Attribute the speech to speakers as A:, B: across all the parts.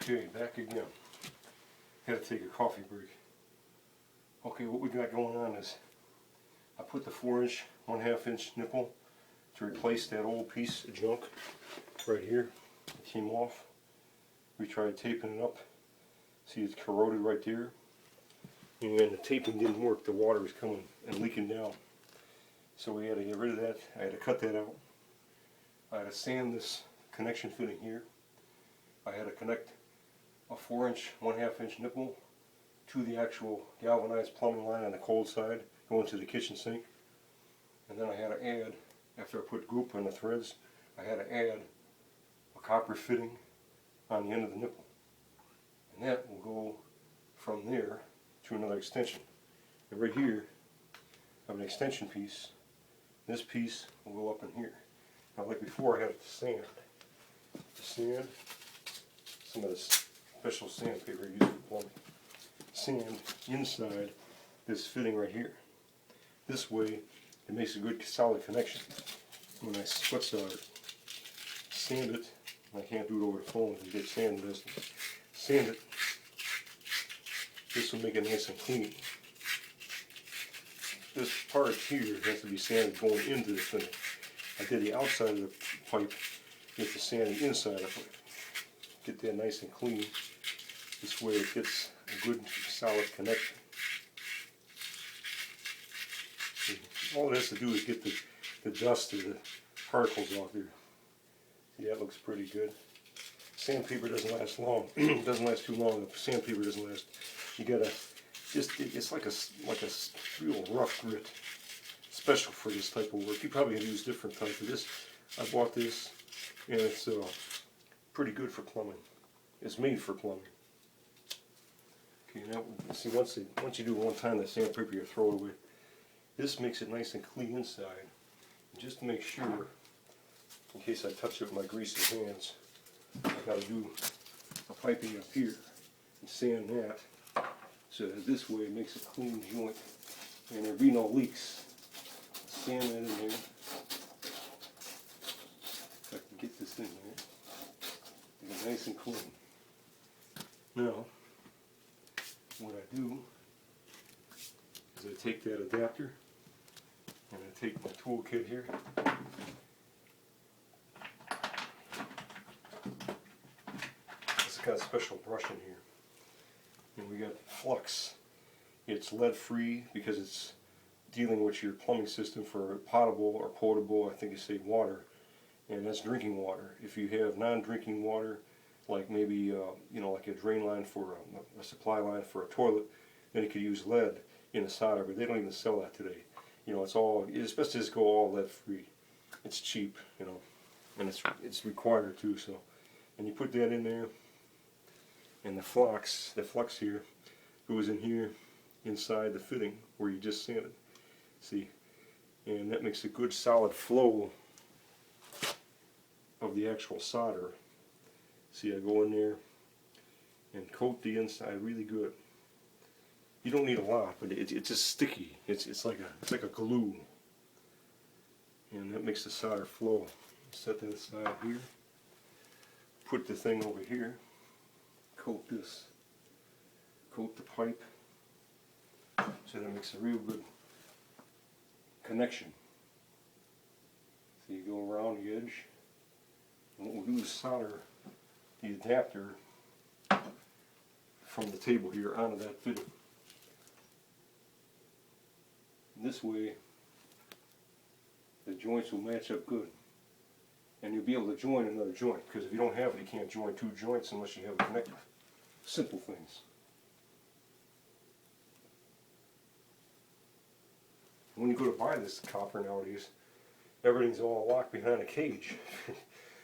A: Okay, back again. Had to take a coffee break. Okay, what we got going on is I put the 4-inch, 1/2 inch nipple to replace that old piece of junk right here. It came off. We tried taping it up. See, it's corroded right there. And the taping didn't work. The water was coming and leaking down. So we had to get rid of that. I had to cut that out. I had to sand this connection fitting here. I had to connect a 4-inch, 1/2 inch nipple to the actual galvanized plumbing line on the cold side, going to the kitchen sink. And then I had to add, after I put goop on the threads, I had to add a copper fitting on the end of the nipple. And that will go from there to another extension. And right here, I have an extension piece. This piece will go up in here. Now, like before, I had to sand. Sand some of this special sandpaper used for plumbing. Sand inside this fitting right here. This way, it makes a good solid connection. When I split solder, sand it, and I can't do it over the phone because you get sand dust. Sand it. This will make it nice and clean. This part here has to be sanded going into the fitting. I did the outside of the pipe with the sanding inside of the pipe. Get that nice and clean. This way it gets a good solid connection. All it has to do is get the dust or the particles off here. See, that looks pretty good. Sandpaper doesn't last long. It doesn't last too long. The sandpaper doesn't last. You gotta it's like a real rough grit. Special for this type of work. You probably use different type of this. I bought this, and it's pretty good for plumbing. It's made for plumbing. Okay, now see, once you do it one time, the sandpaper you throw it away. This makes it nice and clean inside. And just to make sure, in case I touch it with my greasy hands, I got to do a piping up here and sand that, so that this way it makes a clean joint and there'll be no leaks. Sand that in there. If I can get this in there, make it nice and clean. Now, what I do is I take that adapter and I take my toolkit here. It's got a special brush in here. And we got flux. It's lead free because it's dealing with your plumbing system for potable or potable, I think you say water, and that's drinking water. If you have non-drinking water, like maybe you know, like a drain line for a supply line for a toilet, then you could use lead in a solder, but they don't even sell that today. You know, it's best to just go all lead free. It's cheap, you know, and it's required too. So, and you put that in there, and the flux here goes in here inside the fitting where you just sanded. See, and that makes a good solid flow of the actual solder. See, I go in there and coat the inside really good. You don't need a lot, but it's just sticky. It's like a glue, and that makes the solder flow. Set that aside here. Put the thing over here. Coat this. Coat the pipe, so that makes a real good connection. So you go around the edge, and what we'll do is solder the adapter from the table here onto that fitting. This way, the joints will match up good, and you'll be able to join another joint, because if you don't have it, you can't join two joints unless you have a connector. Simple things. When you go to buy this copper nowadays, everything's all locked behind a cage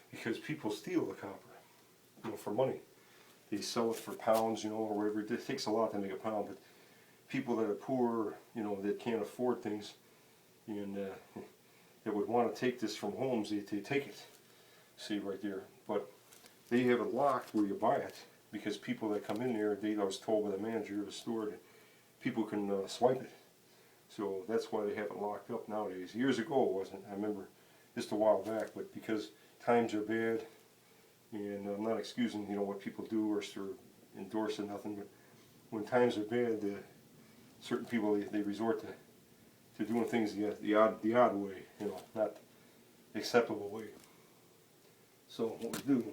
A: because people steal the copper, you know, for money. They sell it for pounds, you know, or whatever. It takes a lot to make a pound, but people that are poor, you know, that can't afford things, and that would want to take this from homes, they take it. See right there, but they have it locked where you buy it, because people that come in there, I was told by the manager of the store that people can swipe it. So that's why they have it locked up nowadays. Years ago it wasn't. I remember just a while back, but because times are bad And I'm not excusing, you know, what people do or endorse or nothing, but when times are bad, certain people, they resort to doing things the odd way, you know, not the acceptable way. So what we do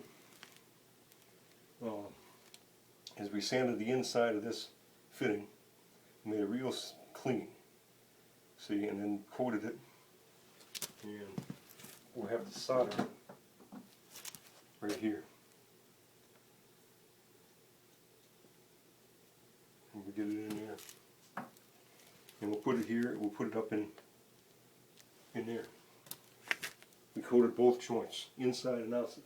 A: is we sanded the inside of this fitting, made it real clean, see, and then coated it, and we'll have to solder it right here. And we'll get it in there. And we'll put it here, we'll put it up in there. We coated both joints, inside and outside.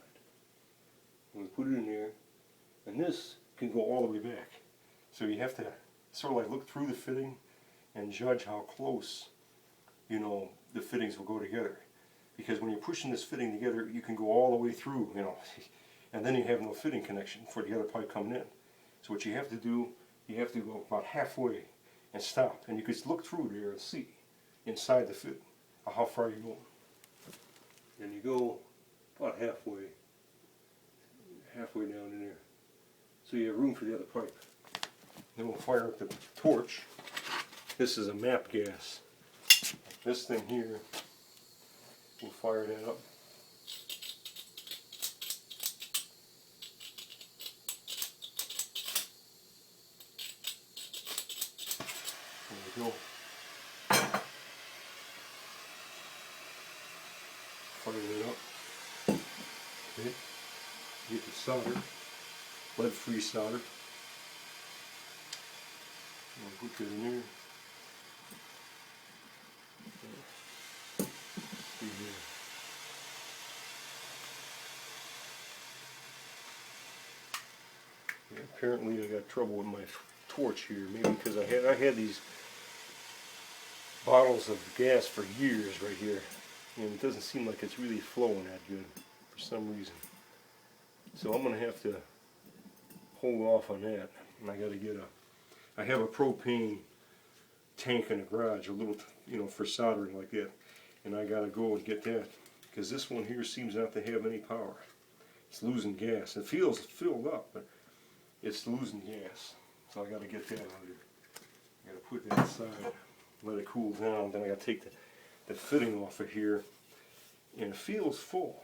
A: And we put it in there, and this can go all the way back. So you have to sort of like look through the fitting and judge how close, you know, the fittings will go together. Because when you're pushing this fitting together, you can go all the way through, you know, and then you have no fitting connection for the other pipe coming in. So what you have to do, you have to go about halfway and stop. And you can look through there and see inside the fitting how far you're going. And you go about halfway down in there. So you have room for the other pipe. Then we'll fire up the torch. This is a MAP gas. This thing here, we'll fire that up. There we go. Fire that up. Okay. Get the solder, lead-free solder. I'll put that in there. See here. Yeah, apparently I got trouble with my torch here, maybe because I had these bottles of gas for years right here, and it doesn't seem like it's really flowing that good for some reason. So I'm going to have to hold off on that, and I got to get I have a propane tank in the garage, a little, you know, for soldering like that, and I got to go and get that, because this one here seems not to have any power. It's losing gas. It feels filled up, but it's losing gas. So I got to get that out of here. I got to put that aside, let it cool down, then I got to take the fitting off of here, and it feels full.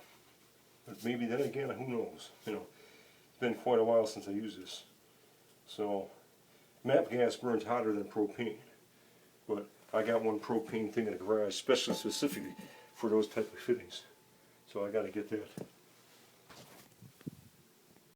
A: But maybe then again, who knows? You know, it's been quite a while since I used this. So, MAP gas burns hotter than propane. But I got one propane thing in the garage, specifically for those type of fittings. So I got to get that.